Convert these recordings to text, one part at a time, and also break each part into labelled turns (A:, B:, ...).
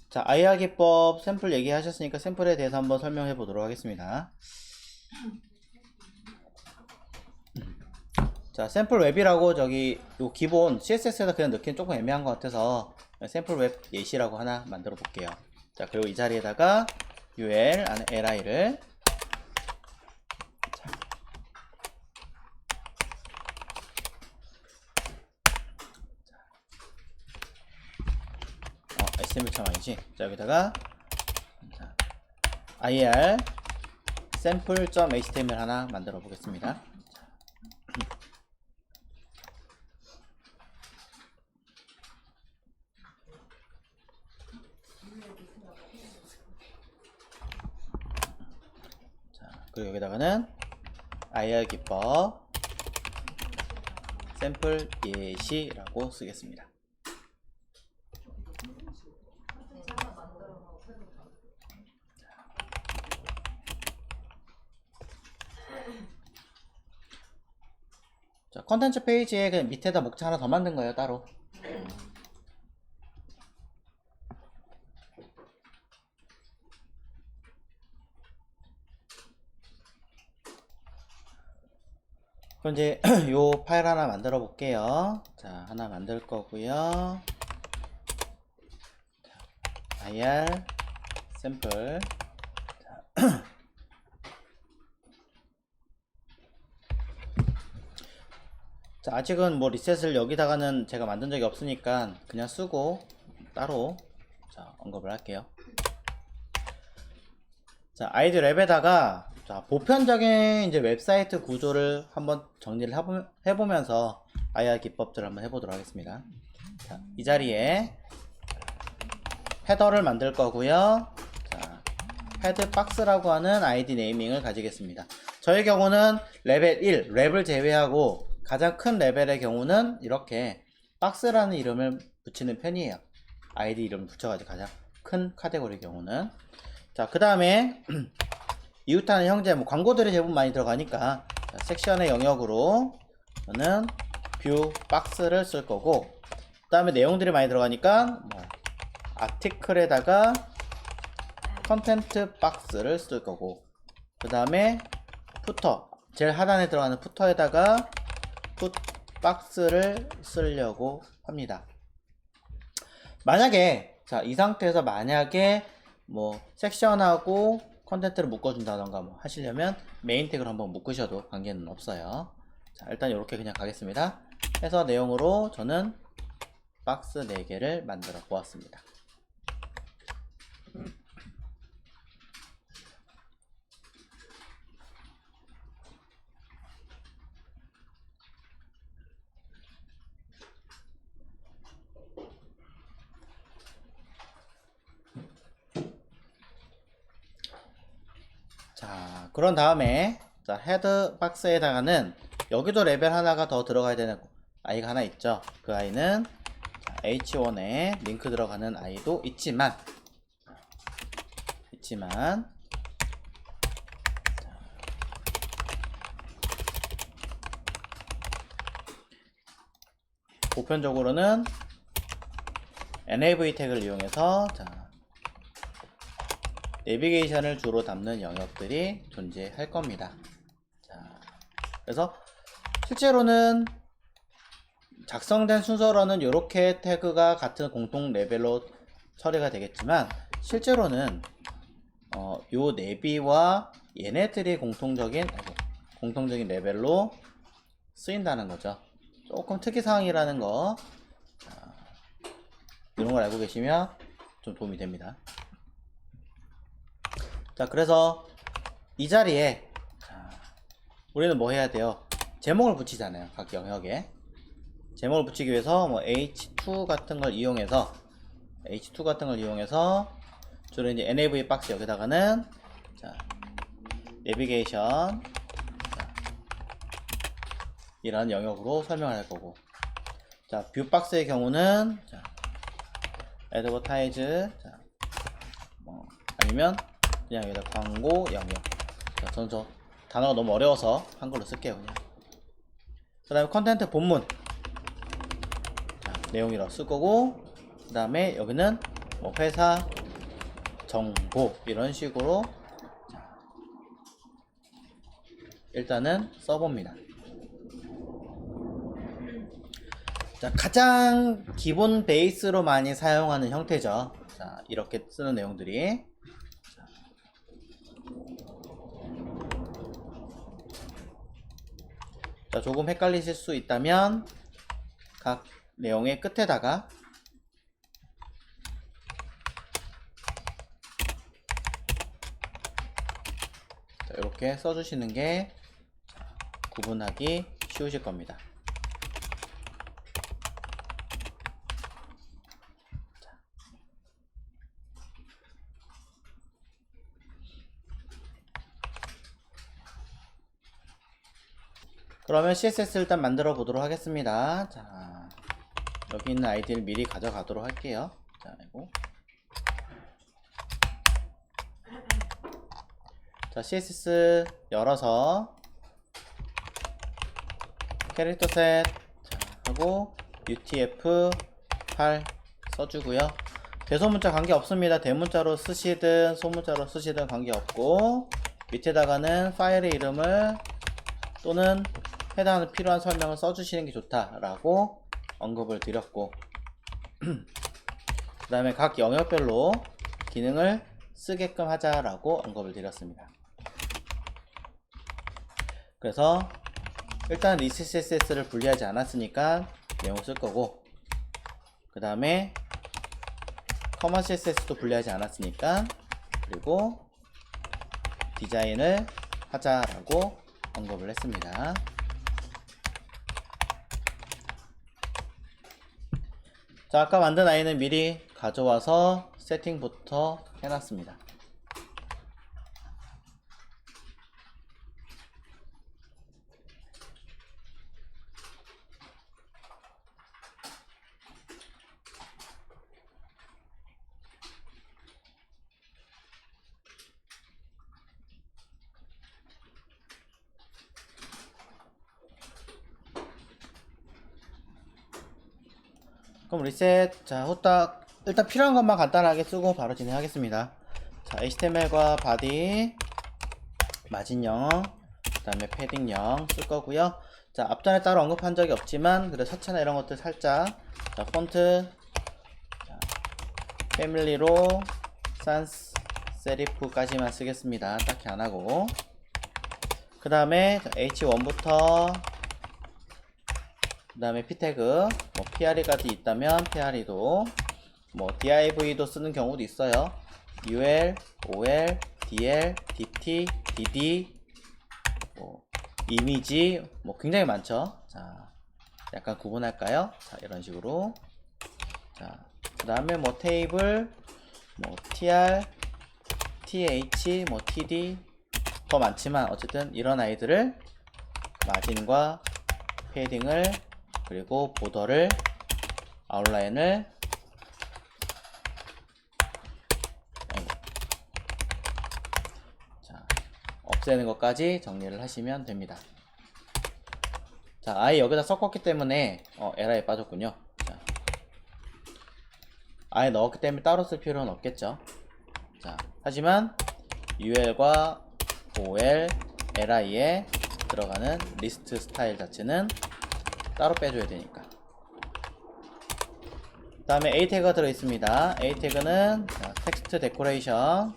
A: 자, IR 기법 샘플 얘기하셨으니까 샘플에 대해서 한번 설명해 보도록 하겠습니다. 자, 샘플 웹이라고 저기 요 기본 CSS에다 그냥 넣기는 조금 애매한 것 같아서 샘플 웹 예시라고 하나 만들어 볼게요. 자, 그리고 이 자리에다가 ul 안에 li를 HTML 아니지? 자, 여기다가 ir sample.html 하나 만들어 보겠습니다. 자, 그리고 여기다가는 ir 기법 샘플 예시라고 쓰겠습니다. 자, 컨텐츠 페이지에 그냥 밑에다 목차 하나 더 만든 거예요, 따로. 그럼 이제 요 파일 하나 만들어 볼게요. 자, 하나 만들 거고요. ir 샘플. 자, 아직은 뭐 리셋을 여기다가는 제가 만든 적이 없으니까 그냥 쓰고 따로 자, 언급을 할게요. 자, 아이디 랩에다가 자, 보편적인 이제 웹사이트 구조를 한번 정리를 해보면서 IR 기법들을 한번 해보도록 하겠습니다. 자, 이 자리에 헤더를 만들 거고요. 자, 헤드 박스라고 하는 아이디 네이밍을 가지겠습니다. 저의 경우는 레벨 1, 랩을 제외하고 가장 큰 레벨의 경우는 이렇게 박스라는 이름을 붙이는 편이에요. 아이디 이름을 붙여가지고 가장 큰 카테고리의 경우는. 자, 그 다음에 이웃하는 형제, 뭐 광고들이 대부분 많이 들어가니까 자, 섹션의 영역으로 저는 뷰 박스를 쓸 거고, 그 다음에 내용들이 많이 들어가니까 뭐 아티클에다가 컨텐트 박스를 쓸 거고, 그 다음에 푸터, 제일 하단에 들어가는 푸터에다가 풋 박스를 쓰려고 합니다. 만약에 자, 이 상태에서 만약에 뭐 섹션하고 컨텐츠를 묶어준다던가 뭐 하시려면 메인 태그를 한번 묶으셔도 관계는 없어요. 자, 일단 이렇게 그냥 가겠습니다. 해서 내용으로 저는 박스 4개를 만들어 보았습니다. 자, 그런 다음에 자, 헤드 박스에다가는 여기도 레벨 하나가 더 들어가야 되는 아이가 하나 있죠. 그 아이는 H1에 링크 들어가는 아이도 있지만 보편적으로는 nav 태그를 이용해서 자, 내비게이션을 주로 담는 영역들이 존재할 겁니다. 자, 그래서 실제로는 작성된 순서로는 이렇게 태그가 같은 공통 레벨로 처리가 되겠지만 실제로는 요 내비와 얘네들이 공통적인 레벨로 쓰인다는 거죠. 조금 특이사항이라는 거 이런 걸 알고 계시면 좀 도움이 됩니다. 자, 그래서 이 자리에 우리는 뭐 해야 돼요? 제목을 붙이잖아요. 각 영역에 제목을 붙이기 위해서 뭐 H2 같은 걸 이용해서 주로 이제 nav 박스 여기다가는 자, 내비게이션 이런 영역으로 설명을 할 거고, 자, 뷰 박스의 경우는 자, advertise 자, 뭐 아니면 그냥 여기다 광고 영역. 자, 저는 저 단어가 너무 어려워서 한글로 쓸게요. 그냥. 그 다음에 컨텐트 본문 자, 내용이라고 쓸 거고, 그 다음에 여기는 뭐 회사 정보 이런 식으로 일단은 써봅니다. 자, 가장 기본 베이스로 많이 사용하는 형태죠. 자, 이렇게 쓰는 내용들이. 자, 조금 헷갈리실 수 있다면 각 내용의 끝에다가 자, 이렇게 써주시는 게 구분하기 쉬우실 겁니다. 그러면 CSS 일단 만들어 보도록 하겠습니다. 자, 여기 있는 아이디를 미리 가져가도록 할게요. 자, 이거. 자, CSS 열어서 캐릭터 셋 하고 UTF-8 써주고요. 대소문자 관계없습니다. 대문자로 쓰시든 소문자로 쓰시든 관계없고, 밑에다가는 파일의 이름을 또는 해당하는 필요한 설명을 써주시는 게 좋다라고 언급을 드렸고, 그 다음에 각 영역별로 기능을 쓰게끔 하자라고 언급을 드렸습니다. 그래서 일단 리스 CSS를 분리하지 않았으니까 내용을 쓸 거고, 그 다음에 커먼 CSS도 분리하지 않았으니까 그리고 디자인을 하자라고 언급을 했습니다. 자, 아까 만든 아이는 미리 가져와서 세팅부터 해놨습니다. 그럼 리셋. 자, 후딱 일단 필요한 것만 간단하게 쓰고 바로 진행하겠습니다. 자, HTML과 바디 마진영, 그 다음에 패딩영 쓸 거고요. 자, 앞전에 따로 언급한 적이 없지만 그래 서체나 이런 것들 살짝, 자, 폰트, 자, 패밀리로 산스 세리프까지만 쓰겠습니다. 딱히 안 하고. 그 다음에 H1부터 그 다음에 p태그, 뭐 PRE까지 있다면 PRE도, 뭐 DIV도 쓰는 경우도 있어요. UL, OL, DL, DT, DD, 뭐 이미지, 뭐 굉장히 많죠. 자, 약간 구분할까요? 자, 이런 식으로. 자, 그 다음에 뭐 테이블, 뭐 TR, TH, 뭐 TD 더 많지만 어쨌든 이런 아이들을 마진과 패딩을, 그리고 보더를, 아웃라인을, 자, 없애는 것까지 정리를 하시면 됩니다. 자, 아예 여기다 섞었기 때문에 에러에 빠졌군요. 자, 아예 넣었기 때문에 따로 쓸 필요는 없겠죠. 자, 하지만 UL과 OL, LI에 들어가는 리스트 스타일 자체는 따로 빼줘야 되니까. 그 다음에 A 태그가 들어있습니다. A 태그는 텍스트 데코레이션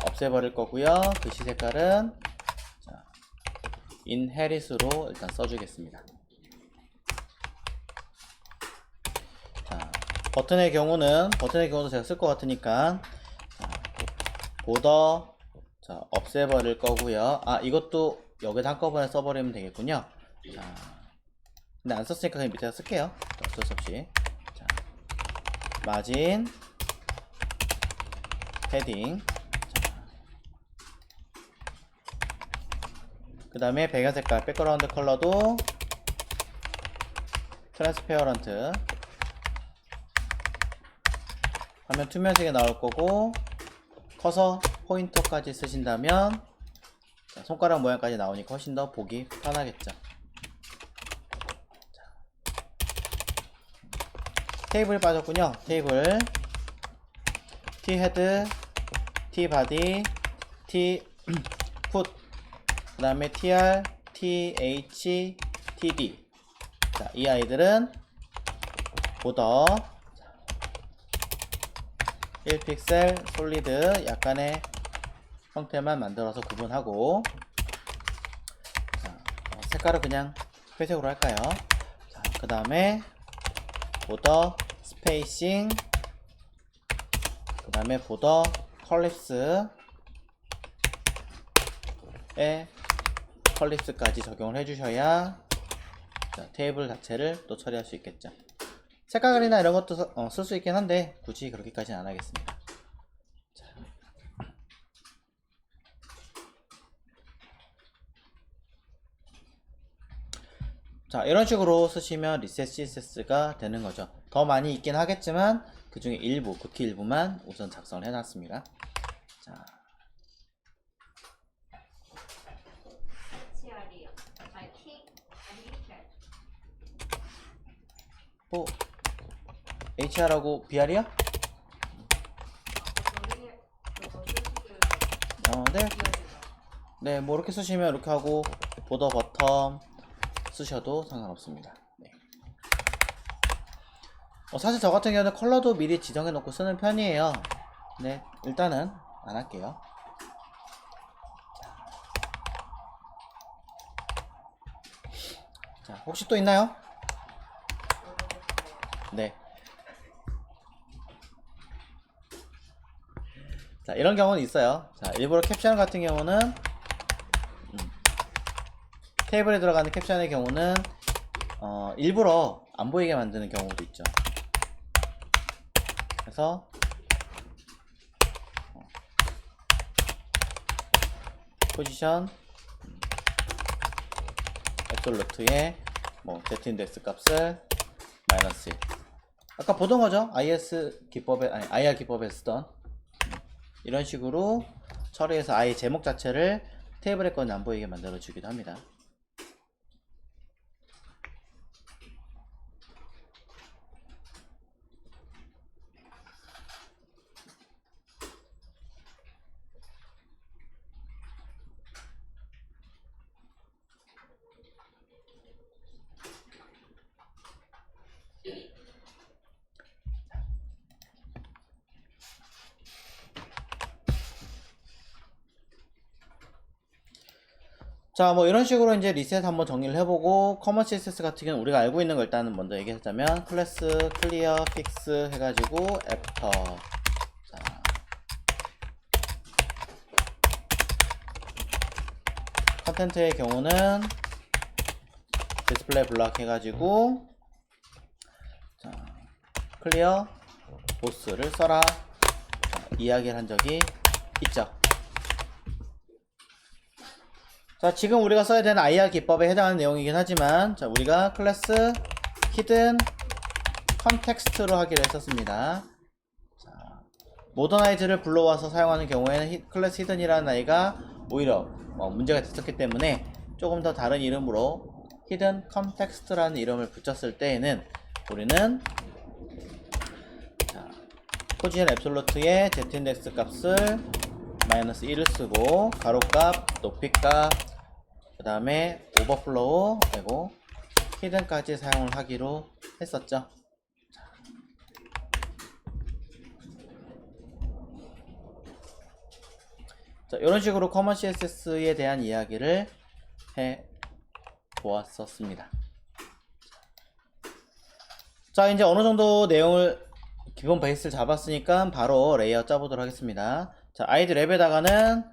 A: 없애버릴 거고요. 글씨 색깔은 inherit으로 일단 써주겠습니다. 자, 버튼의 경우도 제가 쓸 것 같으니까 보더 없애버릴 거고요. 아, 이것도 여기다 한꺼번에 써버리면 되겠군요. 자, 근데 안 썼으니까 그냥 밑에다 쓸게요. 어쩔 수 없이. 자, 마진, 패딩. 그 다음에 배경 색깔, 백그라운드 컬러도 트랜스페어런트. 화면 투명하게 나올 거고, 커서 포인터까지 쓰신다면 손가락 모양까지 나오니까 훨씬 더 보기 편하겠죠. 테이블이 빠졌군요. 테이블 T 헤드, T 바디, T 풋, 그 다음에 TR, TH, TD. 자, 이 아이들은 보더 1픽셀 솔리드 약간의 형태만 만들어서 구분하고, 자, 색깔을 그냥 회색으로 할까요? 자, 그 다음에 보더 스페이싱, 그 다음에 보더 컬립스에 컬립스까지 적용을 해주셔야 자, 테이블 자체를 또 처리할 수 있겠죠. 색깔이나 이런 것도 쓸 수 있긴 한데 굳이 그렇게까지는 안 하겠습니다. 자, 이런 식으로 쓰시면 리셋 CSS가 되는 거죠. 더 많이 있긴 하겠지만 그 중에 일부, 극히 일부만 우선 작성을 해놨습니다. 자, 뭐 HR하고 BR이야? 네. 네, 뭐 이렇게 쓰시면 이렇게 하고 보더 버텀 쓰셔도 상관없습니다. 네. 사실 저 같은 경우는 컬러도 미리 지정해 놓고 쓰는 편이에요. 네, 일단은 안 할게요. 자, 혹시 또 있나요? 네. 자, 이런 경우는 있어요. 자, 일부러 캡션 같은 경우는 테이블에 들어가는 캡션의 경우는 일부러 안 보이게 만드는 경우도 있죠. 그래서 포지션 앱솔루트에 뭐 z인덱스 값을 -1 아까 보던 거죠. IR 기법에 쓰던 이런 식으로 처리해서 아예 제목 자체를 테이블에 건 안 보이게 만들어 주기도 합니다. 자, 뭐 이런 식으로 이제 리셋 한번 정리를 해보고, 커먼 CSS 같은 경우는 우리가 알고 있는 걸 일단은 먼저 얘기하자면 클래스 클리어 픽스 해가지고 애프터, 자, 컨텐트의 경우는 디스플레이 블럭 해가지고 자, 클리어 보스를 써라, 자, 이야기를 한 적이 있죠. 자, 지금 우리가 써야 되는 IR 기법에 해당하는 내용이긴 하지만, 자, 우리가 클래스 히든 컨텍스트로 하기로 했었습니다. 자, 모더나이즈를 불러와서 사용하는 경우에는 클래스 히든이라는 아이가 오히려 문제가 됐었기 때문에 조금 더 다른 이름으로 히든 컨텍스트라는 이름을 붙였을 때에는 우리는 자, 포지션 앱솔루트의 z인덱스 값을 -1을 쓰고 가로값, 높이값, 그 다음에 오버플로우 그리고 히든까지 사용을 하기로 했었죠. 자, 이런 식으로 커먼 CSS에 대한 이야기를 해 보았었습니다. 자, 이제 어느 정도 내용을 기본 베이스를 잡았으니까 바로 레이아웃 짜보도록 하겠습니다. 자, 아이디 랩에다가는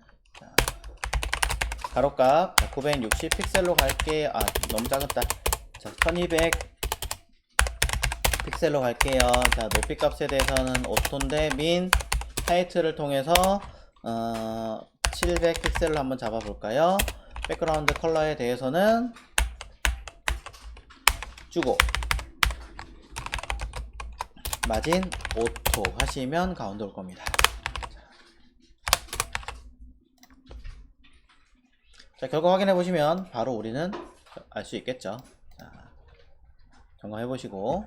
A: 가로값 960 픽셀로 갈게요. 너무 작았다. 자, 1200 픽셀로 갈게요. 자, 높이 값에 대해서는 오토인데 민 하이트를 통해서 700 픽셀로 한번 잡아볼까요? 백그라운드 컬러에 대해서는 주고 마진 오토 하시면 가운데 올 겁니다. 자, 결과 확인해 보시면 바로 우리는 알 수 있겠죠. 자, 점검해 보시고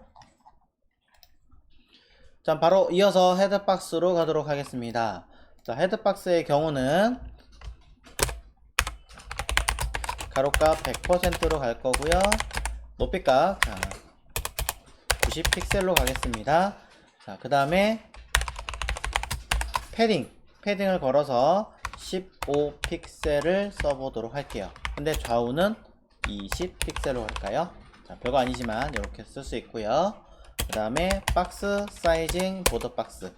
A: 자, 바로 이어서 헤드박스로 가도록 하겠습니다. 자, 헤드박스의 경우는 가로값 100%로 갈 거고요. 높이값 90픽셀로 가겠습니다. 자, 그 다음에 패딩을 걸어서 15픽셀을 써보도록 할게요. 근데 좌우는 20픽셀로 할까요? 자, 별거 아니지만 이렇게 쓸 수 있고요. 그 다음에 박스 사이징 보드 박스.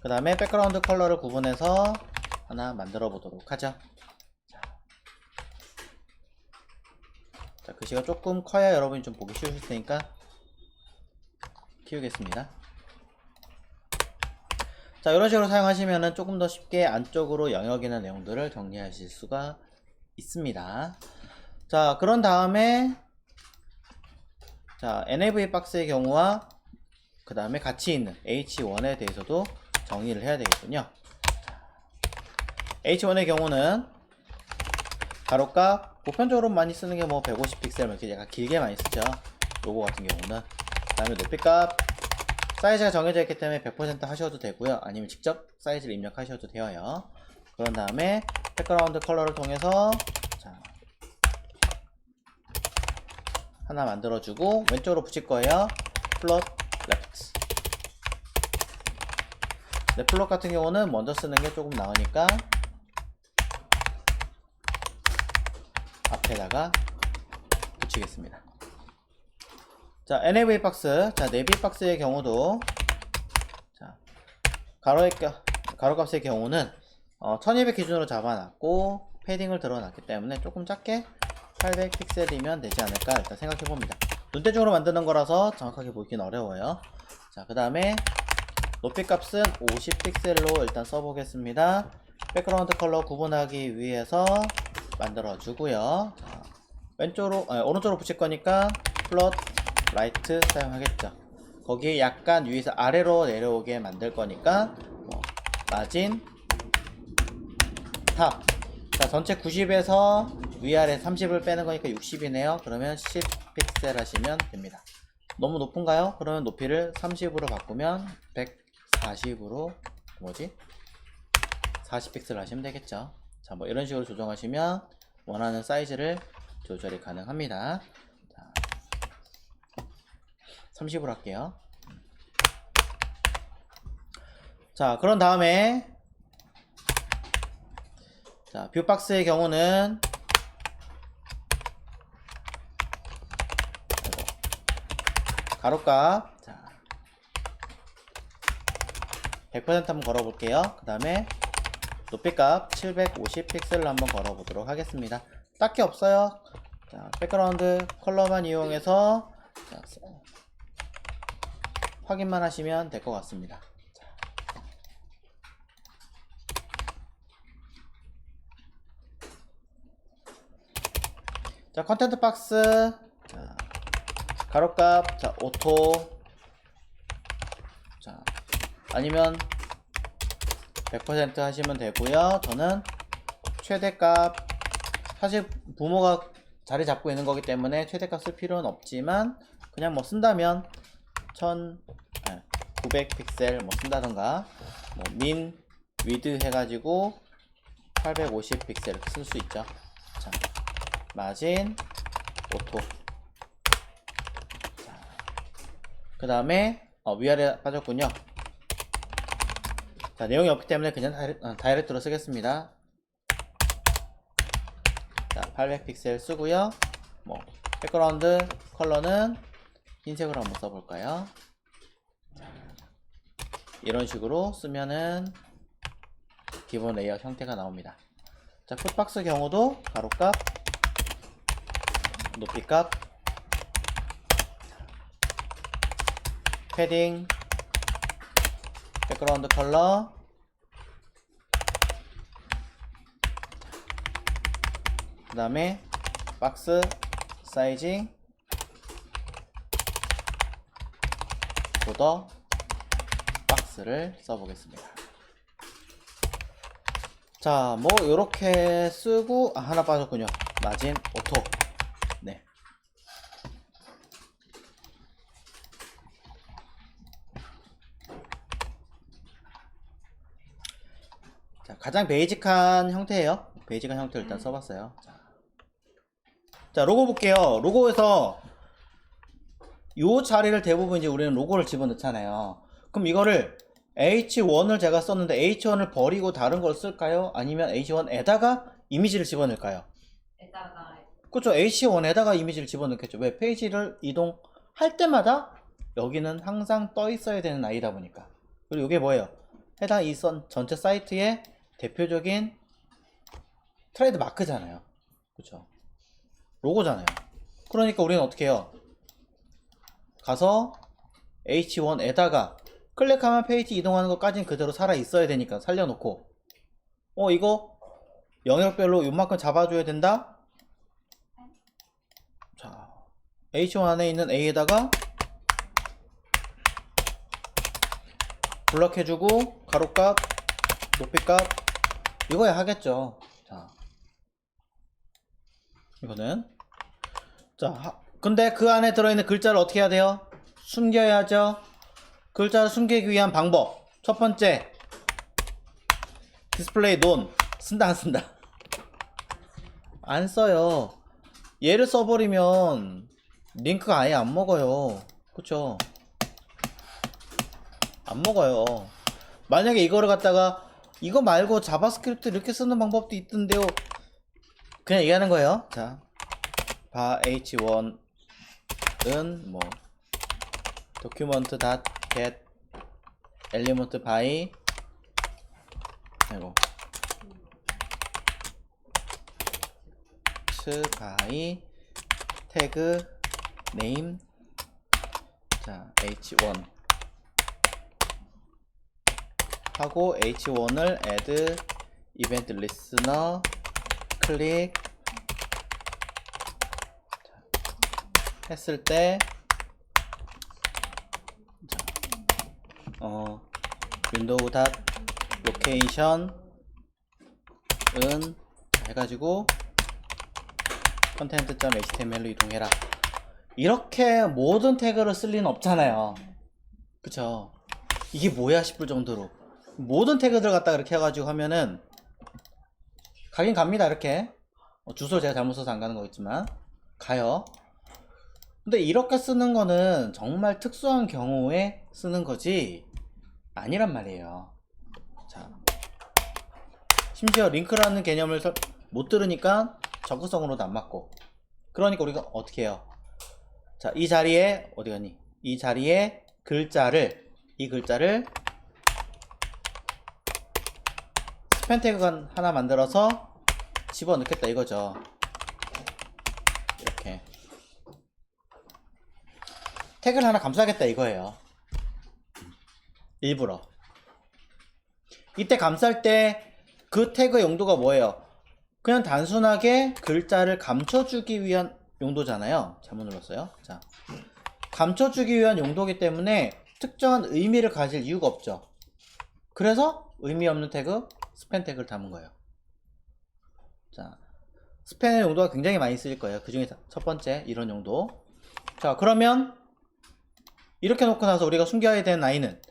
A: 그 다음에 백그라운드 컬러를 구분해서 하나 만들어 보도록 하죠. 자, 글씨가 조금 커야 여러분이 좀 보기 쉬우실 테니까 키우겠습니다. 자, 이런 식으로 사용하시면은 조금 더 쉽게 안쪽으로 영역이나 내용들을 정리하실 수가 있습니다. 자, 그런 다음에 자, NAV 박스의 경우와 그 다음에 같이 있는 H1에 대해서도 정의를 해야 되겠군요. H1의 경우는 가로값 보편적으로 많이 쓰는 게 뭐 150픽셀 이렇게 약간 길게 많이 쓰죠. 요거 같은 경우는. 그 다음에 높이값 사이즈가 정해져 있기 때문에 100% 하셔도 되고요. 아니면 직접 사이즈를 입력하셔도 되어요. 그런 다음에 백그라운드 컬러를 통해서 자, 하나 만들어주고 왼쪽으로 붙일 거예요. 플롯 레프트. 네, 플롯 같은 경우는 먼저 쓰는 게 조금 나으니까 앞에다가 붙이겠습니다. 자, NAV 박스. 자, 네비 박스의 경우도 자, 가로값의 경우는 1200 기준으로 잡아놨고 패딩을 들어놨기 때문에 조금 작게 800픽셀이면 되지 않을까 일단 생각해 봅니다. 눈대중으로 만드는 거라서 정확하게 보기는 어려워요. 자, 그 다음에 높이값은 50픽셀로 일단 써보겠습니다. 백그라운드 컬러 구분하기 위해서 만들어 주고요. 자, 오른쪽으로 붙일 거니까 플롯 라이트 사용하겠죠. 거기에 약간 위에서 아래로 내려오게 만들 거니까 마진 탑. 자, 전체 90에서 위아래 30을 빼는 거니까 60이네요. 그러면 10픽셀 하시면 됩니다. 너무 높은가요? 그러면 높이를 30으로 바꾸면 140으로 40픽셀 하시면 되겠죠. 자, 뭐 이런 식으로 조정하시면 원하는 사이즈를 조절이 가능합니다. 자, 30으로 할게요. 자, 그런 다음에 자, 뷰박스의 경우는 가로값 100% 한번 걸어볼게요. 그 다음에 높이값 750픽셀을 한번 걸어보도록 하겠습니다. 딱히 없어요. 자, 백그라운드 컬러만 이용해서 자, 확인만 하시면 될 것 같습니다. 자, 컨텐트 박스 자, 가로값 자, 오토 자, 아니면 100% 하시면 되고요. 저는 최대값 사실 부모가 자리 잡고 있는 거기 때문에 최대값 쓸 필요는 없지만 그냥 뭐 쓴다면 900픽셀 뭐 쓴다던가 뭐 민 위드 해가지고 850픽셀 이렇게 쓸 수 있죠. 자, 마진 오토. 그 다음에 위아래 빠졌군요. 자, 내용이 없기 때문에 그냥 다이렉트로 쓰겠습니다. 자, 800픽셀 쓰고요. 뭐 백그라운드 컬러는 흰색으로 한번 써볼까요? 이런 식으로 쓰면은 기본 레이아웃 형태가 나옵니다. 자, 풋박스 경우도 가로값, 높이값, 패딩, 백그라운드 컬러, 그 다음에 박스 사이징, 보더 박스를 써보겠습니다. 자, 뭐 요렇게 쓰고 하나 빠졌군요. 마진 오토. 네. 자, 가장 베이직한 형태예요. 베이직한 형태를 일단 써봤어요. 자, 로고 볼게요. 로고에서 요 자리를 대부분 이제 우리는 로고를 집어넣잖아요. 그럼 이거를 H1을 제가 썼는데 H1을 버리고 다른 걸 쓸까요? 아니면 H1에다가 이미지를 집어넣을까요?
B: 에다가
A: 그렇죠. H1에다가 이미지를 집어넣겠죠. 왜? 페이지를 이동할 때마다 여기는 항상 떠 있어야 되는 아이다 보니까. 그리고 이게 뭐예요? 해당 이 전체 사이트의 대표적인 트레이드 마크잖아요. 그렇죠. 로고잖아요. 그러니까 우리는 어떻게 해요? 가서 H1에다가 클릭하면 페이지 이동하는 것까지는 그대로 살아 있어야 되니까 살려놓고, 이거 영역별로 요만큼 잡아줘야 된다. 자, H1 안에 있는 A에다가 블럭해주고 가로값, 높이값 이거야 하겠죠. 자, 이거는 근데 그 안에 들어있는 글자를 어떻게 해야 돼요? 숨겨야죠. 글자를 숨기기 위한 방법 첫 번째, 디스플레이 논. 쓴다 안 쓴다? 안 써요. 얘를 써버리면 링크가 아예 안 먹어요. 그쵸? 안 먹어요. 만약에 이거를 갖다가 이거 말고 자바스크립트 이렇게 쓰는 방법도 있던데요, 그냥 얘기하는 거예요. 자, 바 h1은 뭐 document.get element by 아이고 by 태그 name. 자, h1 하고 h1을 add event listener 클릭 했을 때 윈도우 닷 로케이션은 해가지고 content.html로 이동해라. 이렇게 모든 태그를 쓸 리는 없잖아요. 그쵸? 이게 뭐야 싶을 정도로 모든 태그들 갖다가 이렇게 해가지고 하면은 가긴 갑니다. 이렇게 주소 제가 잘못 써서 안 가는 거겠지만 가요. 근데 이렇게 쓰는 거는 정말 특수한 경우에 쓰는 거지 아니란 말이에요. 자, 심지어 링크라는 개념을 못 들으니까 접근성으로도 안 맞고, 그러니까 우리가 어떻게 해요? 자, 이 자리에 어디 갔니? 이 자리에 이 글자를 스팬 태그 하나 만들어서 집어넣겠다 이거죠. 이렇게 태그를 하나 감싸겠다 이거예요. 일부러. 이때 감쌀 때 그 태그의 용도가 뭐예요? 그냥 단순하게 글자를 감춰주기 위한 용도잖아요. 잘못 눌렀어요. 자, 감춰주기 위한 용도이기 때문에 특정한 의미를 가질 이유가 없죠. 그래서 의미 없는 태그, 스팸 태그를 담은 거예요. 자, 스팸의 용도가 굉장히 많이 쓰일 거예요. 그 중에 첫 번째 이런 용도. 자, 그러면 이렇게 놓고 나서 우리가 숨겨야 되는 아이는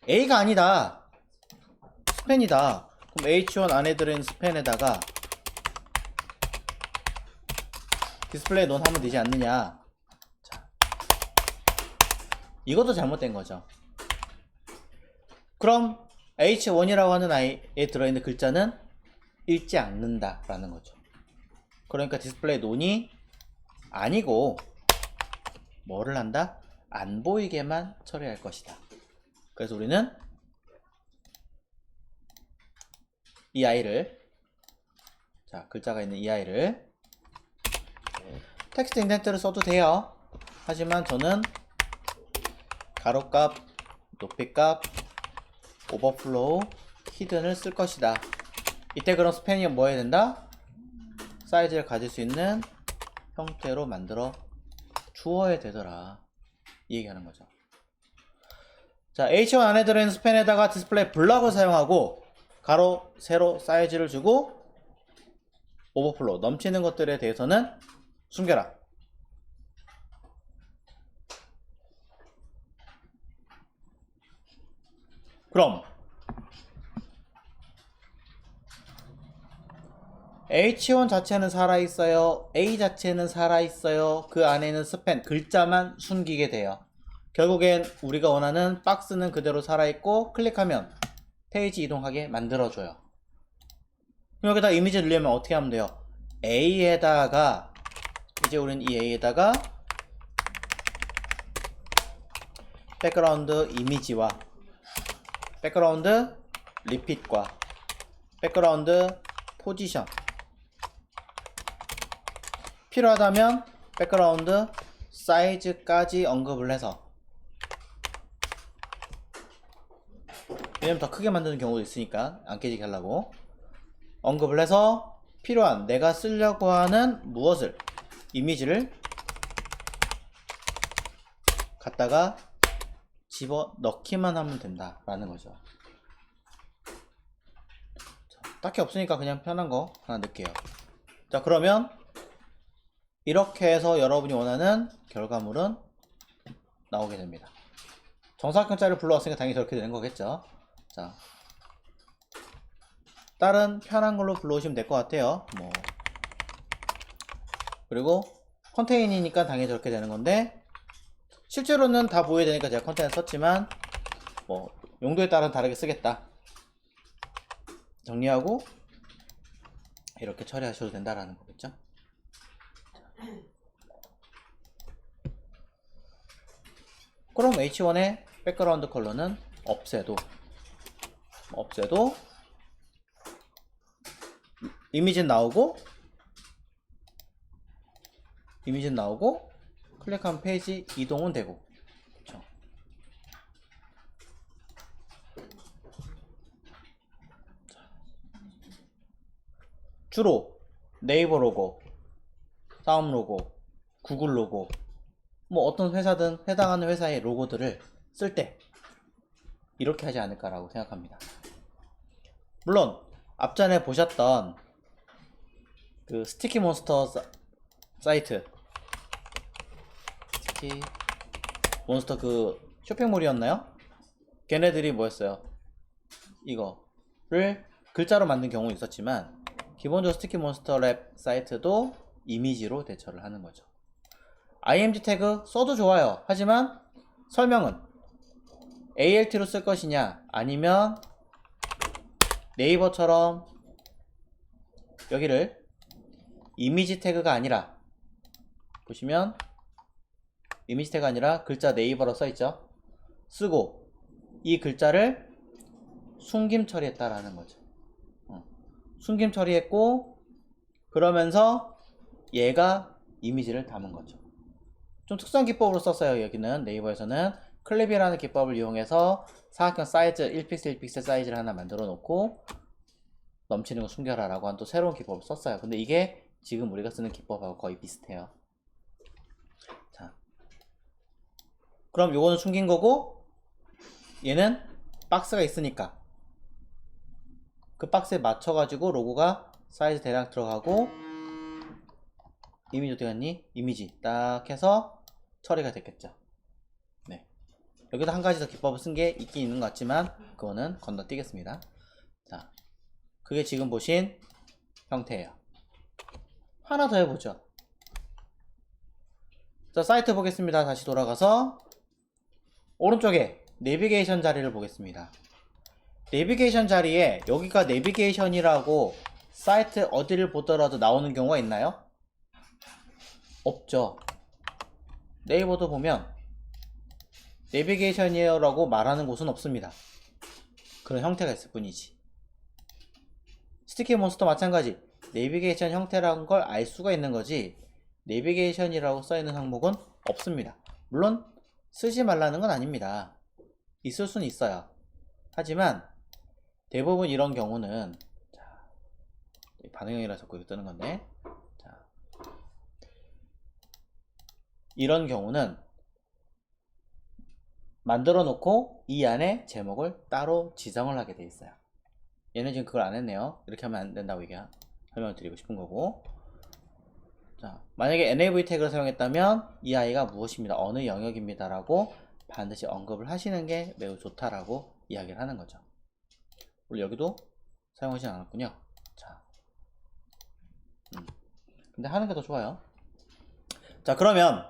A: A가 아니다, 스팬이다. 그럼 H1 안에 들어있는 스팬에다가 디스플레이 논 하면 되지 않느냐. 자, 이것도 잘못된 거죠. 그럼 H1이라고 하는 아이에 들어있는 글자는 읽지 않는다 라는 거죠. 그러니까 디스플레이 논이 아니고 뭐를 한다? 안 보이게만 처리할 것이다. 그래서 우리는 이 아이를, 자, 글자가 있는 이 아이를 텍스트 인덴트를 써도 돼요. 하지만 저는 가로값, 높이값, 오버플로우, 히든을 쓸 것이다. 이때 그럼 스팬이 뭐 해야 된다? 사이즈를 가질 수 있는 형태로 만들어 주어야 되더라. 이 얘기하는 거죠. 자, H1 안에 들어있는 스팬에다가 디스플레이 블럭을 사용하고 가로, 세로 사이즈를 주고 오버플로우, 넘치는 것들에 대해서는 숨겨라. 그럼 H1 자체는 살아있어요. A 자체는 살아있어요. 그 안에는 스팬, 글자만 숨기게 돼요. 결국엔 우리가 원하는 박스는 그대로 살아있고 클릭하면 페이지 이동하게 만들어줘요. 여기다 이미지를 넣으면 어떻게 하면 돼요? A에다가 이제 우리는 이 A에다가 백그라운드 이미지와 백그라운드 리핏과 백그라운드 포지션, 필요하다면 백그라운드 사이즈까지 언급을 해서, 왜냐면 더 크게 만드는 경우도 있으니까 안 깨지게 하려고 언급을 해서 필요한 내가 쓰려고 하는 무엇을, 이미지를 갖다가 집어 넣기만 하면 된다 라는 거죠. 자, 딱히 없으니까 그냥 편한 거 하나 넣을게요. 자, 그러면 이렇게 해서 여러분이 원하는 결과물은 나오게 됩니다. 정사각형자를 불러왔으니까 당연히 저렇게 되는 거겠죠. 자, 다른 편한 걸로 불러오시면 될 것 같아요. 뭐 그리고 컨테이너니까 당연히 저렇게 되는 건데, 실제로는 다 보여야 되니까 제가 컨테이너 썼지만 뭐 용도에 따라 다르게 쓰겠다 정리하고 이렇게 처리하셔도 된다라는 거겠죠. 그럼 H1의 백그라운드 컬러는 없애도 이미지는 나오고 클릭하면 페이지 이동은 되고, 그쵸? 주로 네이버 로고, 싸움 로고, 구글 로고, 뭐 어떤 회사든 해당하는 회사의 로고들을 쓸 때 이렇게 하지 않을까라고 생각합니다. 물론 앞전에 보셨던 그 스티키 몬스터 사이트, 스티키 몬스터 그 쇼핑몰이었나요? 걔네들이 뭐였어요? 이거를 글자로 만든 경우 있었지만 기본적으로 스티키 몬스터 랩 사이트도 이미지로 대처를 하는 거죠. img 태그 써도 좋아요. 하지만 설명은 alt로 쓸 것이냐, 아니면 네이버처럼 여기를 이미지 태그가 아니라, 보시면 이미지 태그가 아니라 글자 네이버로 써있죠. 쓰고 이 글자를 숨김 처리했다라는 거죠. 숨김 처리했고 그러면서 얘가 이미지를 담은 거죠. 좀 특수한 기법으로 썼어요. 여기는 네이버에서는 클립이라는 기법을 이용해서 사각형 사이즈 1픽셀 1픽셀 사이즈를 하나 만들어 놓고 넘치는 거 숨겨라 라고 한 또 새로운 기법을 썼어요. 근데 이게 지금 우리가 쓰는 기법하고 거의 비슷해요. 자, 그럼 요거는 숨긴 거고, 얘는 박스가 있으니까 그 박스에 맞춰 가지고 로고가 사이즈 대략 들어가고, 이미지 어디 갔니? 이미지 딱 해서 처리가 됐겠죠. 네, 여기다 한 가지 더 기법을 쓴 게 있긴 있는 것 같지만 그거는 건너뛰겠습니다. 자, 그게 지금 보신 형태예요. 하나 더 해보죠. 자, 사이트 보겠습니다. 다시 돌아가서 오른쪽에 내비게이션 자리를 보겠습니다. 내비게이션 자리에 여기가 내비게이션이라고 사이트 어디를 보더라도 나오는 경우가 있나요? 없죠. 네이버도 보면 내비게이션이에요 라고 말하는 곳은 없습니다. 그런 형태가 있을 뿐이지. 스티키 몬스터 마찬가지, 내비게이션 형태라는 걸 알 수가 있는 거지 내비게이션이라고 써있는 항목은 없습니다. 물론 쓰지 말라는 건 아닙니다. 있을 수는 있어요. 하지만 대부분 이런 경우는, 자, 반응형이라 자꾸 이거 뜨는 건데, 자, 이런 경우는 만들어 놓고 이 안에 제목을 따로 지정을 하게 돼 있어요. 얘는 지금 그걸 안 했네요. 이렇게 하면 안 된다고 설명을 드리고 싶은 거고. 자, 만약에 nav 태그를 사용했다면 이 아이가 무엇입니다, 어느 영역입니다 라고 반드시 언급을 하시는 게 매우 좋다라고 이야기를 하는 거죠. 우리 여기도 사용하지 않았군요. 자, 근데 하는 게 더 좋아요. 자, 그러면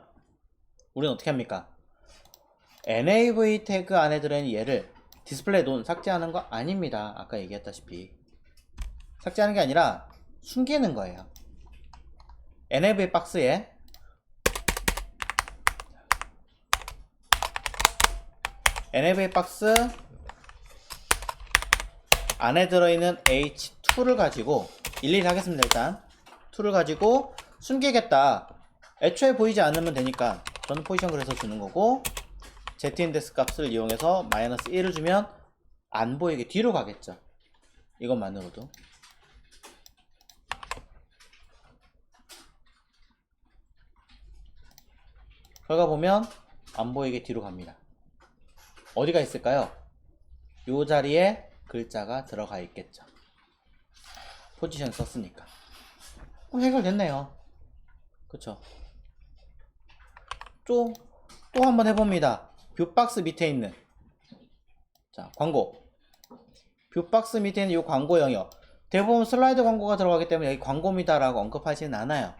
A: 우리는 어떻게 합니까? nav 태그 안에 들어있는 얘를 디스플레이 논 삭제하는 거 아닙니다. 아까 얘기했다시피 삭제하는 게 아니라 숨기는 거예요. nav 박스에 nav 박스 안에 들어있는 h2를 가지고 일일이 하겠습니다. 일단 2를 가지고 숨기겠다. 애초에 보이지 않으면 되니까 저는 포지션 그래서 주는 거고, z인덱스 값을 이용해서 마이너스 1을 주면 안 보이게 뒤로 가겠죠. 이것만으로도. 결과 보면 안 보이게 뒤로 갑니다. 어디가 있을까요? 요 자리에 글자가 들어가 있겠죠. 포지션 썼으니까. 그럼 해결됐네요. 그쵸? 또 한번 해봅니다. 뷰박스 밑에 있는, 자, 광고. 뷰박스 밑에 있는 이 광고 영역. 대부분 슬라이드 광고가 들어가기 때문에 여기 광고입니다 라고 언급하지는 않아요.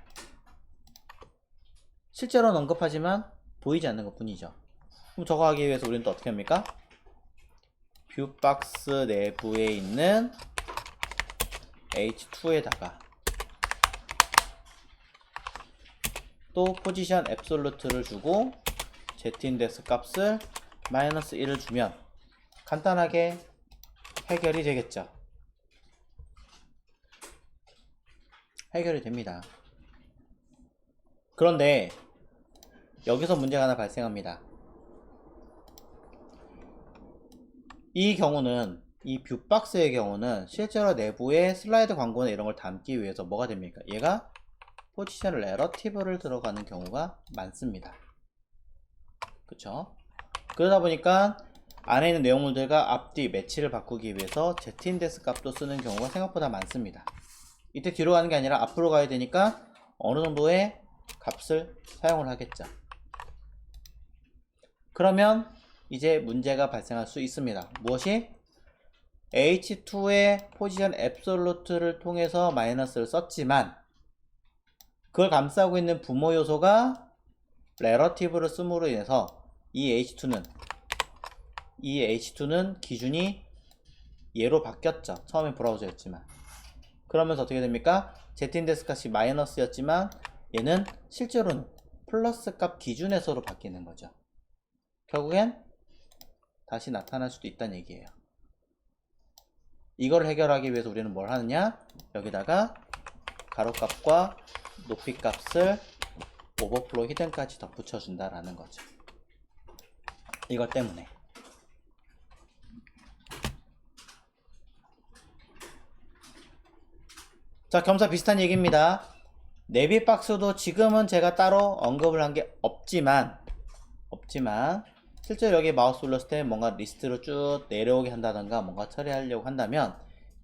A: 실제로는 언급하지만 보이지 않는 것 뿐이죠. 그럼 저거 하기 위해서 우리는 또 어떻게 합니까? 뷰박스 내부에 있는 h2에다가 또 포지션 앱솔루트를 주고 z인덱스 값을 마이너스 1을 주면 간단하게 해결이 되겠죠. 해결이 됩니다. 그런데 여기서 문제가 하나 발생합니다. 이 경우는, 이 뷰박스의 경우는 실제로 내부에 슬라이드 광고나 이런 걸 담기 위해서 뭐가 됩니까? 얘가 포지션 레러티브를 들어가는 경우가 많습니다. 그쵸? 그러다 보니까 안에 있는 내용물들과 앞뒤 매치를 바꾸기 위해서 z인덱스 값도 쓰는 경우가 생각보다 많습니다. 이때 뒤로 가는 게 아니라 앞으로 가야 되니까 어느 정도의 값을 사용을 하겠죠. 그러면 이제 문제가 발생할 수 있습니다. 무엇이? h2의 포지션 앱솔루트를 통해서 마이너스를 썼지만 그걸 감싸고 있는 부모 요소가 레러티브를 씀으로 인해서 이 h2는 기준이 얘로 바뀌었죠. 처음엔 브라우저였지만. 그러면서 어떻게 됩니까? z인덱스 값이 마이너스였지만 얘는 실제로는 플러스 값 기준에서로 바뀌는 거죠. 결국엔 다시 나타날 수도 있다는 얘기예요. 이걸 해결하기 위해서 우리는 뭘 하느냐? 여기다가 가로값과 높이값을 오버플로우 히든까지 덧붙여 준다라는 거죠. 이것 때문에. 자, 겸사 비슷한 얘기입니다. 내비박스도 지금은 제가 따로 언급을 한 게 없지만 실제로 여기 마우스 올렸을 때 뭔가 리스트로 쭉 내려오게 한다던가 뭔가 처리하려고 한다면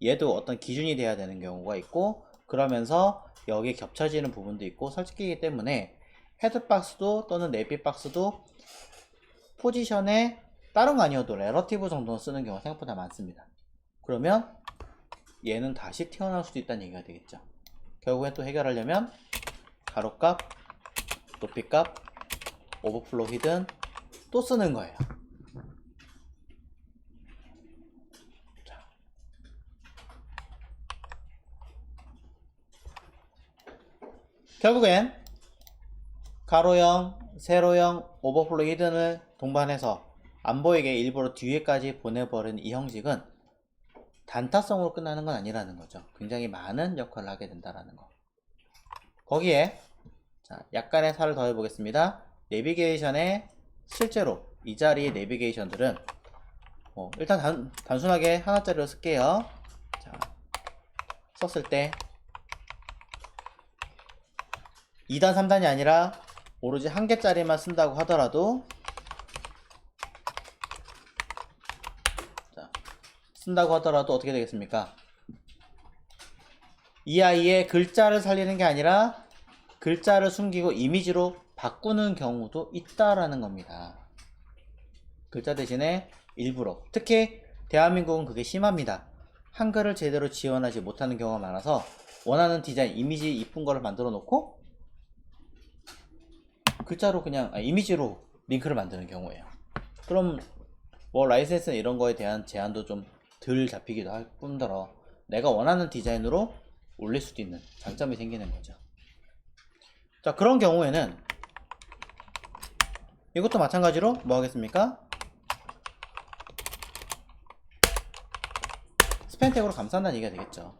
A: 얘도 어떤 기준이 돼야 되는 경우가 있고, 그러면서 여기 겹쳐지는 부분도 있고 설치기이기 때문에 헤드박스도 또는 내비박스도 포지션에 다른 거 아니어도 레러티브 정도는 쓰는 경우가 생각보다 많습니다. 그러면 얘는 다시 튀어나올 수도 있다는 얘기가 되겠죠. 결국엔 또 해결하려면 가로값, 높이값, 오버플로우 히든 또 쓰는 거예요. 자. 결국엔 가로형, 세로형, 오버플로우 히든을 동반해서 안 보이게 일부러 뒤에까지 보내버린 이 형식은 단타성으로 끝나는 건 아니라는 거죠. 굉장히 많은 역할을 하게 된다는 거. 거기에 자, 약간의 살을 더해 보겠습니다. 내비게이션에 실제로 이 자리의 내비게이션들은 일단 단순하게 하나짜리로 쓸게요. 자, 썼을 때 2단 3단이 아니라 오로지 한 개짜리만 쓴다고 하더라도 어떻게 되겠습니까? 이 아이의 글자를 살리는 게 아니라 글자를 숨기고 이미지로 바꾸는 경우도 있다라는 겁니다. 글자 대신에 일부러, 특히 대한민국은 그게 심합니다. 한글을 제대로 지원하지 못하는 경우가 많아서 원하는 디자인, 이미지 이쁜 거를 만들어 놓고 글자로 그냥 이미지로 링크를 만드는 경우예요. 그럼 뭐 라이센스나 이런 거에 대한 제한도 좀 덜 잡히기도 할 뿐더러 내가 원하는 디자인으로 올릴 수도 있는 장점이 생기는 거죠. 자, 그런 경우에는 이것도 마찬가지로 뭐 하겠습니까? 스팸 태그로 감싼다는 얘기가 되겠죠.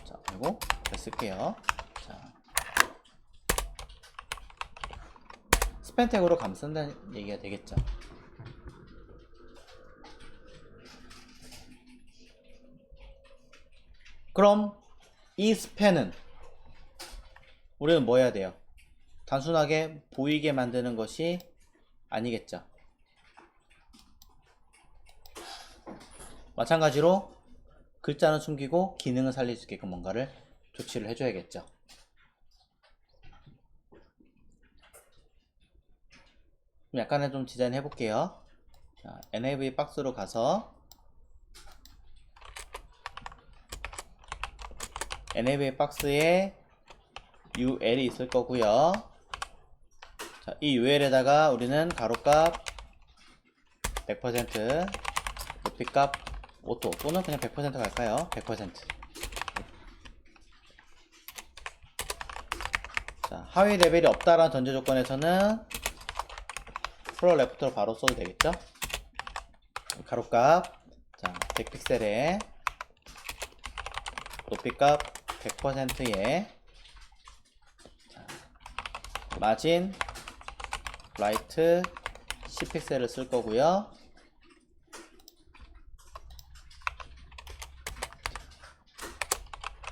A: 자, 그리고 쓸게요. 자, 스팸 태그로 감싼다는 얘기가 되겠죠. 그럼 이 스팸은 우리는 뭐 해야 돼요? 단순하게 보이게 만드는 것이 아니겠죠. 마찬가지로 글자는 숨기고 기능을 살릴 수 있게끔 뭔가를 조치를 해줘야겠죠. 약간의 좀 디자인 해볼게요. 자, nav 박스로 가서 nav 박스에 ul이 있을 거고요. 자, 이 ul에다가 우리는 가로값 100%, 높이값 오토 또는 그냥 100% 갈까요? 100%. 자, 하위 레벨이 없다라는 전제 조건에서는 플로어 레프트로 바로 써도 되겠죠? 가로값, 자, 100픽셀에 높이값 100%에 마진 라이트 10픽셀을 쓸 거고요.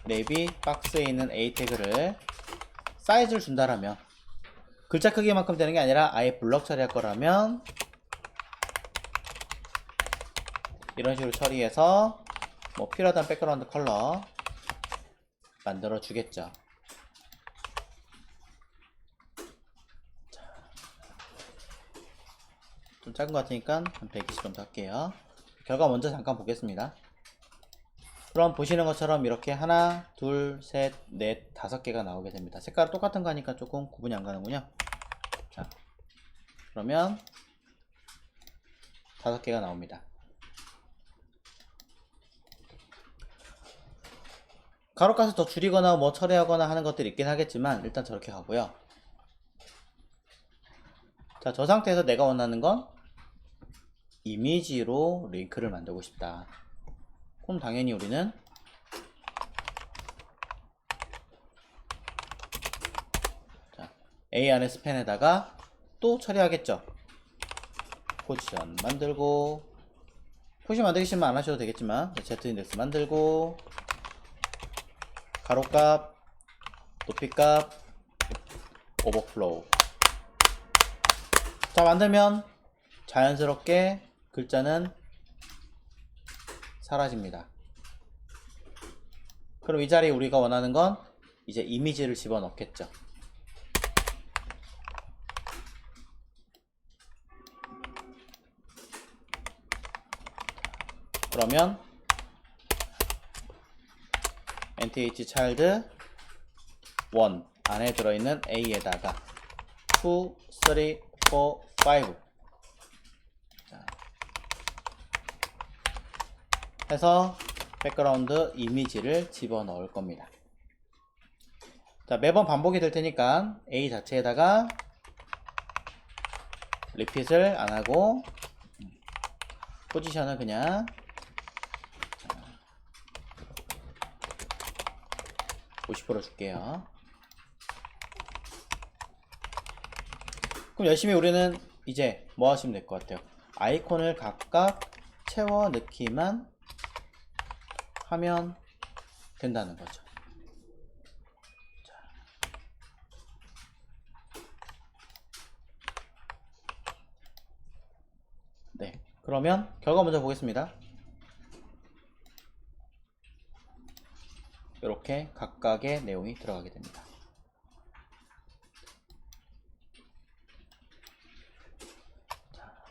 A: 랩이 박스에 있는 A 태그를 사이즈를 준다라면 글자 크기만큼 되는 게 아니라 아예 블럭 처리할 거라면 이런 식으로 처리해서 뭐 필요하다는 백그라운드 컬러 만들어 주겠죠. 좀 작은 것 같으니까 한 120 정도 할게요. 결과 먼저 잠깐 보겠습니다. 그럼 보시는 것처럼 이렇게 하나, 둘, 셋, 넷, 5개가 나오게 됩니다. 색깔 똑같은 거 하니까 조금 구분이 안 가는군요. 자, 그러면 5개가 나옵니다. 가로값을 더 줄이거나 뭐 처리하거나 하는 것들이 있긴 하겠지만 일단 저렇게 가고요. 자, 저 상태에서 내가 원하는 건 이미지로 링크를 만들고 싶다. 그럼 당연히 우리는 자, A 안에 스팬에다가 또 처리하겠죠. 포지션 만들고, 포지션 만들기 싫으면 안 하셔도 되겠지만 Z 인덱스 만들고, 가로값, 높이값, 오버플로우. 자, 만들면 자연스럽게 글자는 사라집니다. 그럼 이 자리에 우리가 원하는 건 이제 이미지를 집어넣겠죠. 그러면 nth child 1 안에 들어있는 a에다가 2, 3, 4, 5 자, 해서 백그라운드 이미지를 집어넣을 겁니다. 자, 매번 반복이 될 테니까 A 자체에다가 리핏을 안 하고 포지션을 그냥 50% 줄게요. 그럼 열심히 우리는 이제 뭐 하시면 될 것 같아요? 아이콘을 각각 채워 넣기만 하면 된다는 거죠. 네, 그러면 결과 먼저 보겠습니다. 이렇게 각각의 내용이 들어가게 됩니다.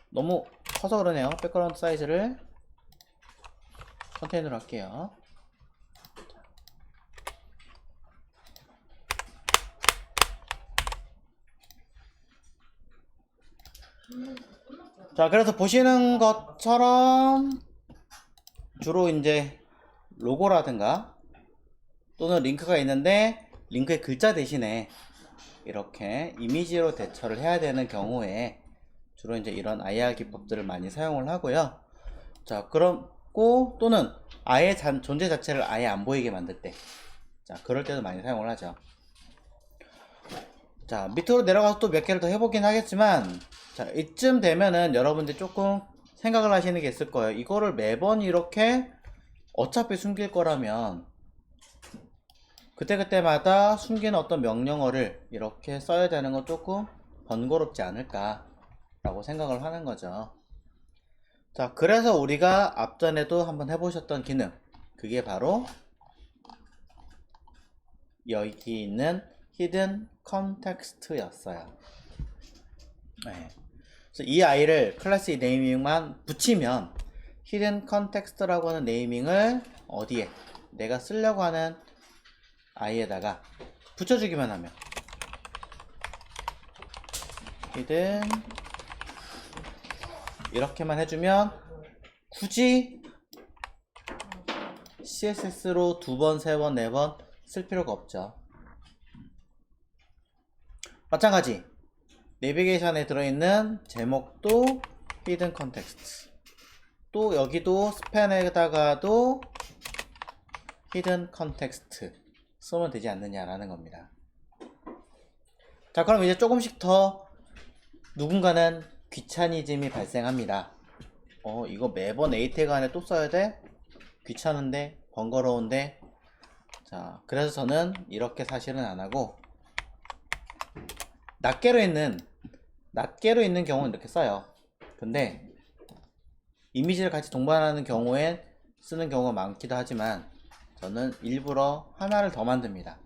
A: 너무 커서 그러네요. 백그라운드 사이즈를 컨테이너로 할게요. 자, 그래서 보시는 것처럼 주로 이제 로고라든가 또는 링크가 있는데 링크의 글자 대신에 이렇게 이미지로 대처를 해야 되는 경우에 주로 이제 이런 IR 기법들을 많이 사용을 하고요. 자, 그렇고 또는 아예 존재 자체를 아예 안 보이게 만들 때, 자, 그럴 때도 많이 사용을 하죠. 자, 밑으로 내려가서 또 몇 개를 더 해보긴 하겠지만, 자, 이쯤 되면은 여러분들이 조금 생각을 하시는 게 있을 거예요. 이거를 매번 이렇게 어차피 숨길 거라면 그때그때마다 숨기는 어떤 명령어를 이렇게 써야 되는 건 조금 번거롭지 않을까 라고 생각을 하는 거죠. 자, 그래서 우리가 앞전에도 한번 해보셨던 기능, 그게 바로 여기 있는 히든 컨텍스트였어요. 네. 그래서 이 아이를 클래스 네이밍만 붙이면 히든 컨텍스트라고 하는 네이밍을 어디에 내가 쓰려고 하는 아이에다가 붙여주기만 하면 히든 이렇게만 해주면 굳이 CSS로 2번, 3번, 4번 쓸 필요가 없죠. 마찬가지 내비게이션에 들어있는 제목도 히든 컨텍스트, 또 여기도 스팬에다가도 히든 컨텍스트 쓰면 되지 않느냐라는 겁니다. 자, 그럼 이제 조금씩 더 누군가는 귀차니즘이 발생합니다. 이거 매번 A 태그 안에 또 써야 돼? 귀찮은데? 번거로운데? 자, 그래서 저는 이렇게 사실은 안 하고 낱개로 있는 경우는 이렇게 써요. 근데 이미지를 같이 동반하는 경우엔 쓰는 경우가 많기도 하지만 저는 일부러 하나를 더 만듭니다.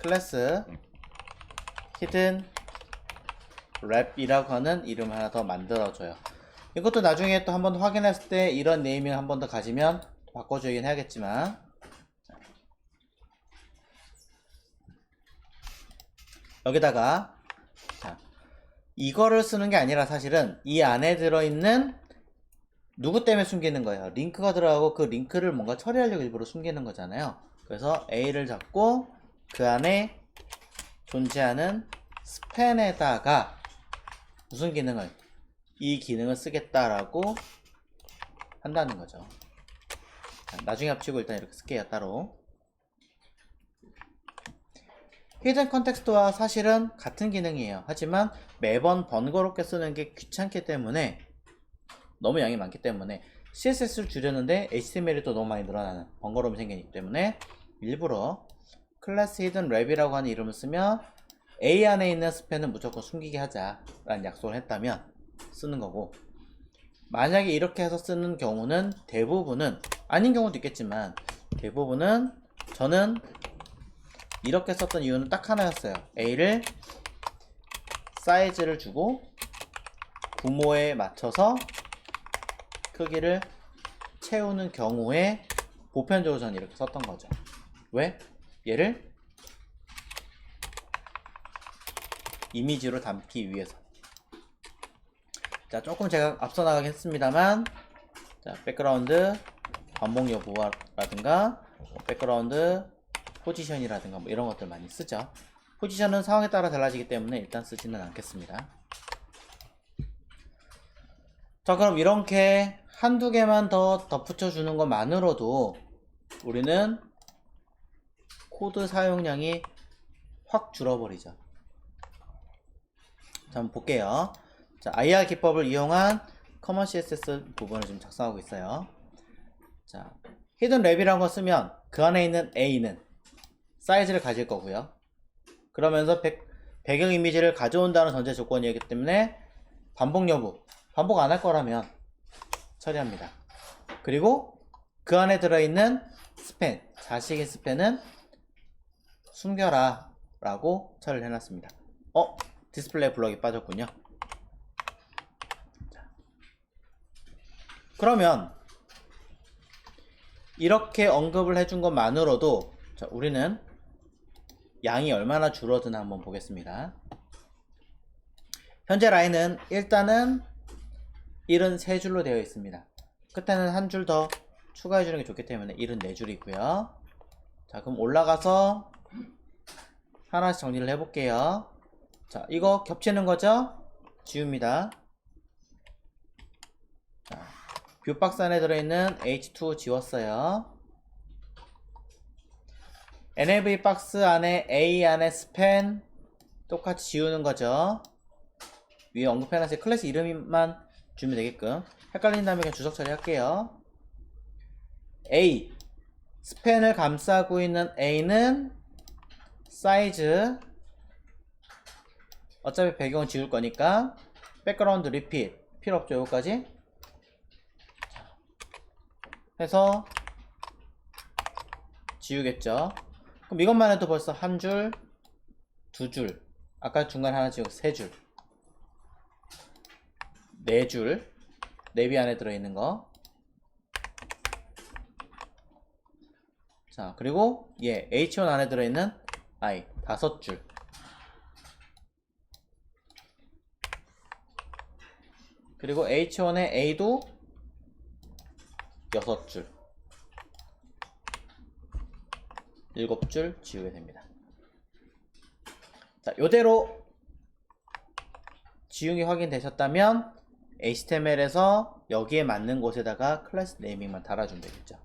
A: 클래스 히든 랩이라고 하는 이름 하나 더 만들어줘요. 이것도 나중에 또 한번 확인했을 때 이런 네이밍 한 번 더 가지면 바꿔주긴 해야겠지만, 여기다가 자, 이거를 쓰는 게 아니라 사실은 이 안에 들어있는 누구 때문에 숨기는 거예요. 링크가 들어가고 그 링크를 뭔가 처리하려고 일부러 숨기는 거잖아요. 그래서 A를 잡고 그 안에 존재하는 스팬에다가 무슨 기능을, 이 기능을 쓰겠다라고 한다는 거죠. 자, 나중에 합치고 일단 이렇게 쓸게요. 따로. 히든 컨텍스트와 사실은 같은 기능이에요. 하지만 매번 번거롭게 쓰는 게 귀찮기 때문에, 너무 양이 많기 때문에 CSS를 줄였는데 HTML이 또 너무 많이 늘어나는 번거로움이 생기기 때문에 일부러 클래스 히든 랩이라고 하는 이름을 쓰면 A 안에 있는 스팬은 무조건 숨기게 하자 라는 약속을 했다면 쓰는 거고, 만약에 이렇게 해서 쓰는 경우는 대부분은, 아닌 경우도 있겠지만 대부분은 저는 이렇게 썼던 이유는 딱 하나였어요. A를 사이즈를 주고 구모에 맞춰서 크기를 채우는 경우에 보편적으로 저는 이렇게 썼던 거죠. 왜? 얘를 이미지로 담기 위해서. 자, 조금 제가 앞서 나가긴 했습니다만, 자, 백그라운드 반복 여부라든가 백그라운드 포지션이라든가 뭐 이런 것들 많이 쓰죠. 포지션은 상황에 따라 달라지기 때문에 일단 쓰지는 않겠습니다. 자, 그럼 이렇게 한두 개만 더 덧붙여 주는 것만으로도 우리는 코드 사용량이 확 줄어버리죠. 자, 한번 볼게요. 자, IR 기법을 이용한 커먼 CSS 부분을 지금 작성하고 있어요. 자, 히든 랩이라는 거 쓰면 그 안에 있는 A는 사이즈를 가질 거고요. 그러면서 배경 이미지를 가져온다는 전제 조건이기 때문에 반복 여부, 반복 안 할 거라면 처리합니다. 그리고 그 안에 들어있는 스팬, 자식의 스팬은 숨겨라 라고 처리를 해놨습니다. 디스플레이 블럭이 빠졌군요. 자, 그러면 이렇게 언급을 해준 것만으로도, 자, 우리는 양이 얼마나 줄어드나 한번 보겠습니다. 현재 라인은 일단은 1은 3줄로 되어 있습니다. 끝에는 한 줄 더 추가해 주는 게 좋기 때문에 1은 4줄이고요. 자, 그럼 올라가서 하나씩 정리를 해 볼게요. 자, 이거 겹치는 거죠? 지웁니다. 자, 뷰 박스 안에 들어있는 H2 지웠어요. NAV 박스 안에 A 안에 스팬 똑같이 지우는 거죠. 위에 언급해놨어요. 클래스 이름만 주면 되게끔. 헷갈린 다음에 그냥 주석 처리할게요. A 스팬을 감싸고 있는 A는 사이즈, 어차피 배경은 지울 거니까 백그라운드 리핏 필요 없죠. 여기까지 해서 지우겠죠. 그럼 이것만 해도 벌써 한 줄, 두 줄, 아까 중간에 하나 지우고 세 줄, 네 줄, 내비 안에 들어있는 거. 자, 그리고 H1 안에 들어있는 I 5줄. 그리고 H1의 A도 6줄, 7줄 지우게 됩니다. 자, 요대로 지우기 확인되셨다면 HTML에서 여기에 맞는 곳에다가 클래스 네이밍만 달아주면 되겠죠.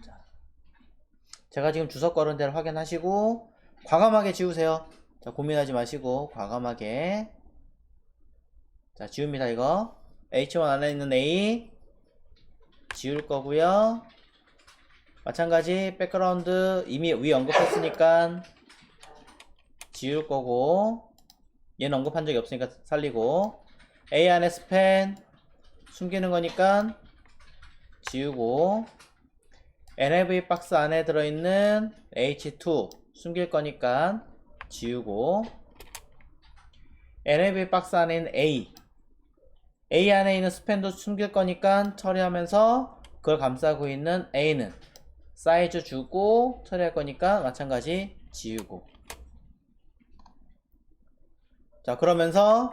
A: 자, 제가 지금 주석 걸은 데를 확인하시고 과감하게 지우세요. 자, 고민하지 마시고 과감하게. 자, 지웁니다. 이거 H1 안에 있는 A 지울 거고요. 마찬가지 백그라운드 이미 위 언급했으니까 지울 거고, 얘는 언급한 적이 없으니까 살리고, A 안에 스팬 숨기는 거니까 지우고, NAV 박스 안에 들어있는 H2 숨길 거니까 지우고, NAV 박스 안에 있는 A 안에 있는 스팬도 숨길 거니까 처리하면서 그걸 감싸고 있는 A는 사이즈 주고 처리할 거니까 마찬가지 지우고. 자, 그러면서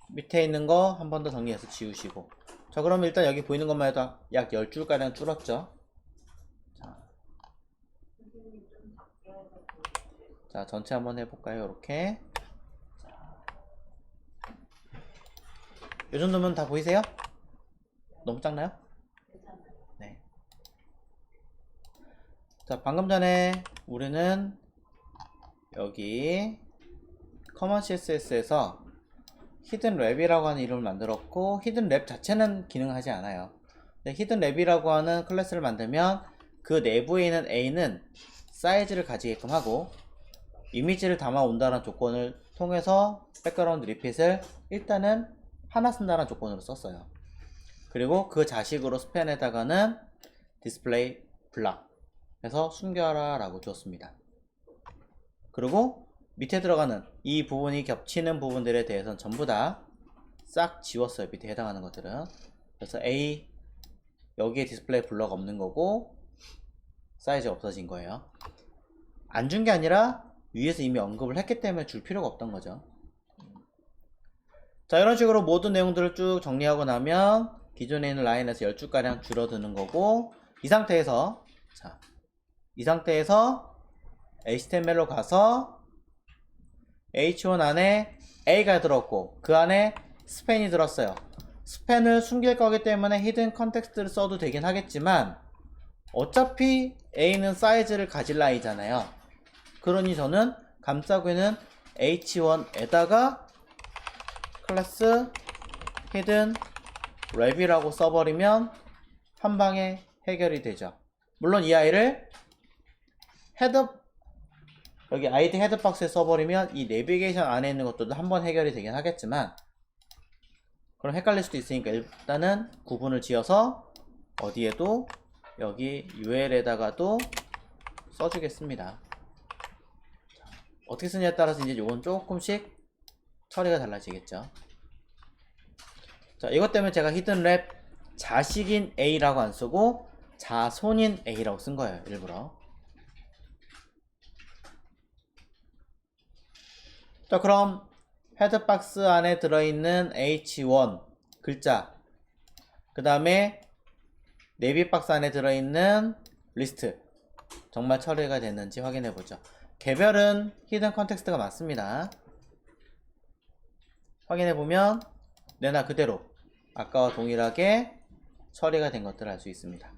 A: 밑에 있는 거 한 번 더 정리해서 지우시고. 자, 그러면 일단 여기 보이는 것만 해도 약 10줄가량 줄었죠. 자, 전체 한번 해볼까요? 이렇게. 이 정도면 다 보이세요? 너무 작나요? 네. 자, 방금 전에 우리는 여기 커먼 CSS에서 히든 랩이라고 하는 이름을 만들었고, 히든 랩 자체는 기능하지 않아요. 히든 랩이라고 하는 클래스를 만들면 그 내부에 있는 A는 사이즈를 가지게끔 하고, 이미지를 담아 온다는 조건을 통해서 백그라운드 리핏을 일단은 하나 쓴다는 조건으로 썼어요. 그리고 그 자식으로 스팬에다가는 디스플레이 블락 해서 숨겨라 라고 줬습니다. 그리고 밑에 들어가는 이 부분이 겹치는 부분들에 대해서는 전부 다 싹 지웠어요. 밑에 해당하는 것들은. 그래서 A 여기에 디스플레이 블럭 없는 거고 사이즈 없어진 거예요. 안 준 게 아니라 위에서 이미 언급을 했기 때문에 줄 필요가 없던 거죠. 자, 이런 식으로 모든 내용들을 쭉 정리하고 나면 기존에 있는 라인에서 10줄가량 줄어드는 거고, 이 상태에서 HTML로 가서 H1 안에 A가 들었고 그 안에 스팬이 들었어요. 스팬을 숨길 거기 때문에 히든 컨텍스트를 써도 되긴 하겠지만 어차피 A는 사이즈를 가질 라인이잖아요. 그러니 저는 감싸고 있는 H1에다가 클래스 히든 랩이라고 써버리면 한 방에 해결이 되죠. 물론 이 아이를 여기 아이디 헤드박스에 써버리면 이 내비게이션 안에 있는 것들도 한번 해결이 되긴 하겠지만, 그럼 헷갈릴 수도 있으니까 일단은 구분을 지어서 어디에도 여기 UL에다가도 써주겠습니다. 어떻게 쓰냐에 따라서 이제 요건 조금씩 처리가 달라지겠죠. 자, 이것 때문에 제가 히든랩 자식인 A라고 안 쓰고 자손인 A라고 쓴 거예요. 일부러. 자, 그럼 헤드박스 안에 들어있는 H1 글자, 그 다음에 네비박스 안에 들어있는 리스트 정말 처리가 됐는지 확인해보죠. 개별은 히든 컨텍스트가 맞습니다. 확인해보면 내나 그대로 아까와 동일하게 처리가 된 것들을 알 수 있습니다.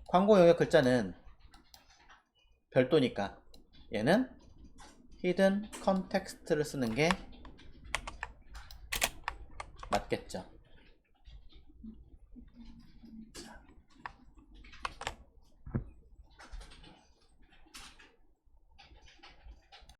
A: 광고 용역 글자는 별도니까 얘는 히든 컨텍스트를 쓰는 게 맞겠죠.